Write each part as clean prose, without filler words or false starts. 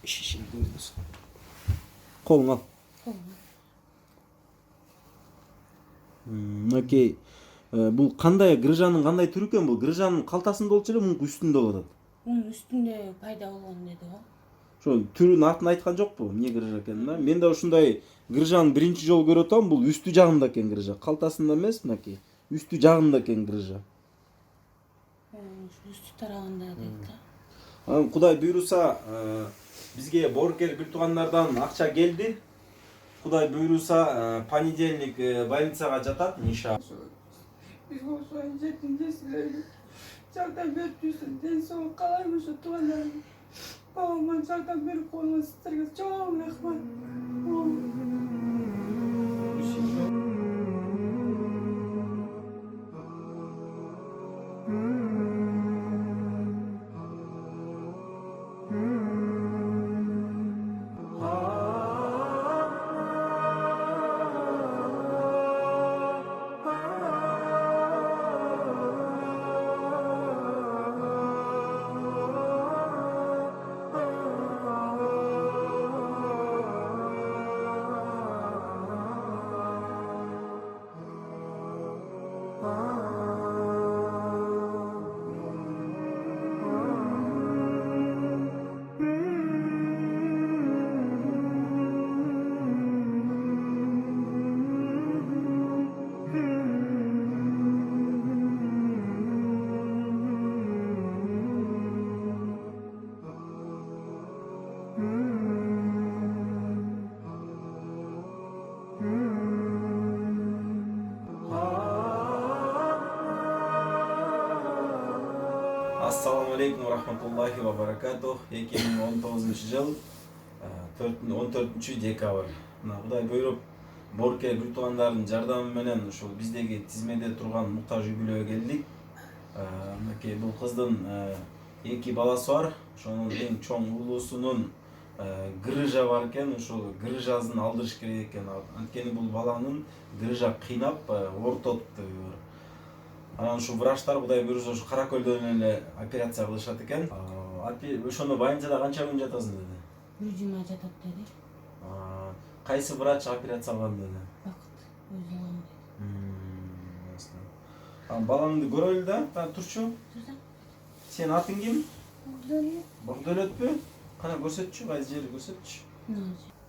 Şişini koyuyoruz. Kolun al. Окей. Бул кандай грыжанын кандай түрү экен? Бул грыжанын калтасында болчу эле, мунун үстүндө болот. Мунун үстүндө пайда болгон деди го. Ошо түрүнүн атын айткан жокпу? Эмне грыжа экенин да? Мен да ушундай грыжаны биринчи жолу көрүп атам. Бул үстү жагында экен грыжа. Калтасында эмес, мынакей. Үстү жагында экен грыжа. Үстү тарабында деди да. Анан Кудай буйруса, бизге боркер бир туугандардан акча келди. Кудай буйруса, понедельник больницага жатат, иншалла. Biz olsaydı yetince silerim. Çaktan bir düşsün, den soğuk kalaymış o tuğanlarım. Babamın çaktan bir kolunu sıtırgız. Çok rahmat. Assalamu alaikum wa rahmatullahi wa barakatuh. 2019 жыл 14 декабрь. Кудай буйруп боркер бир туугандардын жардамы менен ушул биздеги тизмеде турган муктаж үй бүлөгө келдик. Мынакей бул кыздын 2 баласы бар. Ошонун эң чоң уулусунун грыжа бар экен. Ошол грыжасын алдырыш керек экен. Анткени бул баланын грыжа кыйнап ортотуп. Анан ушу врачтар Кудай буйруса ушу Каракөлдөн эле операция кылышат экен. Ошону больницада канча күн жатасың деди? 1 жума жатат деди. Кайсы врач операция кылган деди? Бакыт өзү кылган деди. Анан балаңды көрөлү да, турчу. Сенин атың ким? Богдөлөтпү? Кана көрсөтчү, кайсы жери көрсөтчү.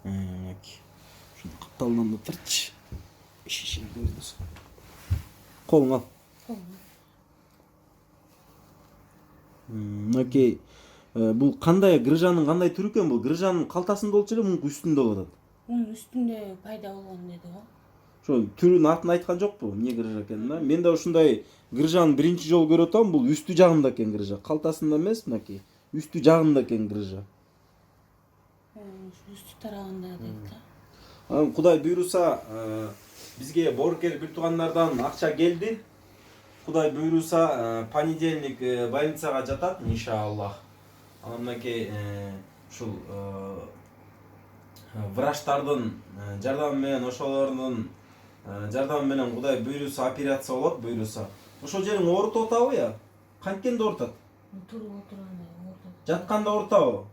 Ушуну капталынан да тартчы. Шишини көрдүс. Колуң ал. Окей. Бул кандай грыжанын кандай түрү экен? Бул грыжанын калтасында болчу эле, мунун үстүндө болот. Мунун үстүндө пайда болгон деди го. Ошо түрүнүн атын айткан жокпу? Эмне грыжа экенин да? Мен да ушундай грыжаны биринчи жолу көрүп атам. Бул үстү жагында экен грыжа. Калтасында эмес, мынакей. Үстү жагында экен грыжа. Үстү тарабында деди да. Анан Кудай буйруса, бизге боркер бир туугандардан акча келди. Кудай буйруса, понедельник больницага жатат, иншалла. Анан мынакей ушул врачтардын жардамы менен, ошолордун жардамы менен Кудай буйруса операция болот, буйруса. Ошол жериң оорутуп атабы я? Канткенде оорутат? Туруп отурганда оорутат. Жатканда оорутабы?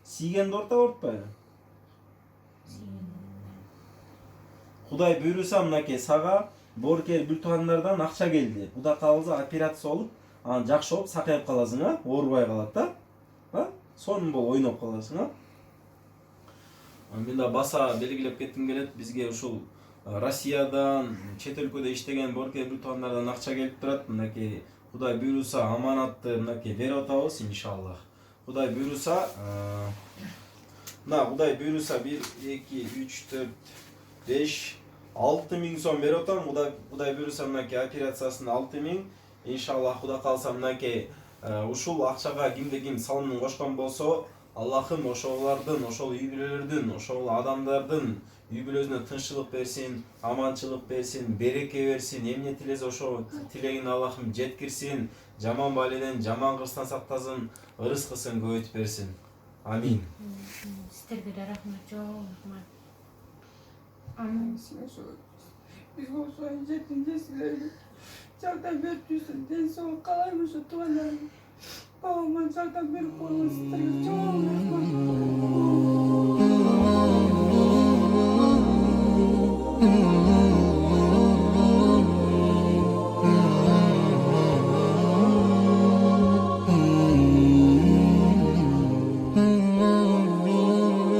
Сийгенде оорутабы, оорутпайбы? Кудай буйруса, мынакей сага боркер бир туугандардан акча келди. Кудай кааласа операция болуп, анан жакшы болуп сакайып каласың, оорубай калат да. Сонун болуп ойноп каласың, Мен да баса белгилеп кетким келет. Бизге ушул Россиядан, чет өлкөдө иштеген боркер бир туугандардан акча келип турат. Мынакей Кудай буйруса аманатты мынакей берип атабыз, иншалла. Кудай буйруса, Кудай буйруса 1, 2, 3, 4, 5, 6 миң сом берип атам. Кудай буйруса мынакей операциясына 6 миң. Иншалла Кудай кааласа мынакей ушул акчага кимде ким салымын кошкон болсо, Аллахым ошолордун, ошол үй бүлөлөрдүн, ошол адамдардын үй бүлөсүнө тынччылык берсин, аманчылык берсин, береке берсин. Эмне тилесе ошо тилегин Аллахым жеткирсин, жаман баледен, жаман кырстан сактасын, ырыскысын көбөйтүп берсин. Амин. Сиздерге да рахмат, чоң рахмат. Biz olsaydı yetince silerim. Çaktan bir düşsün, den soğuk kalaymış o tuğanlarım. Babamın çaktan bir kolunu sıtırgız. Çok rahmat.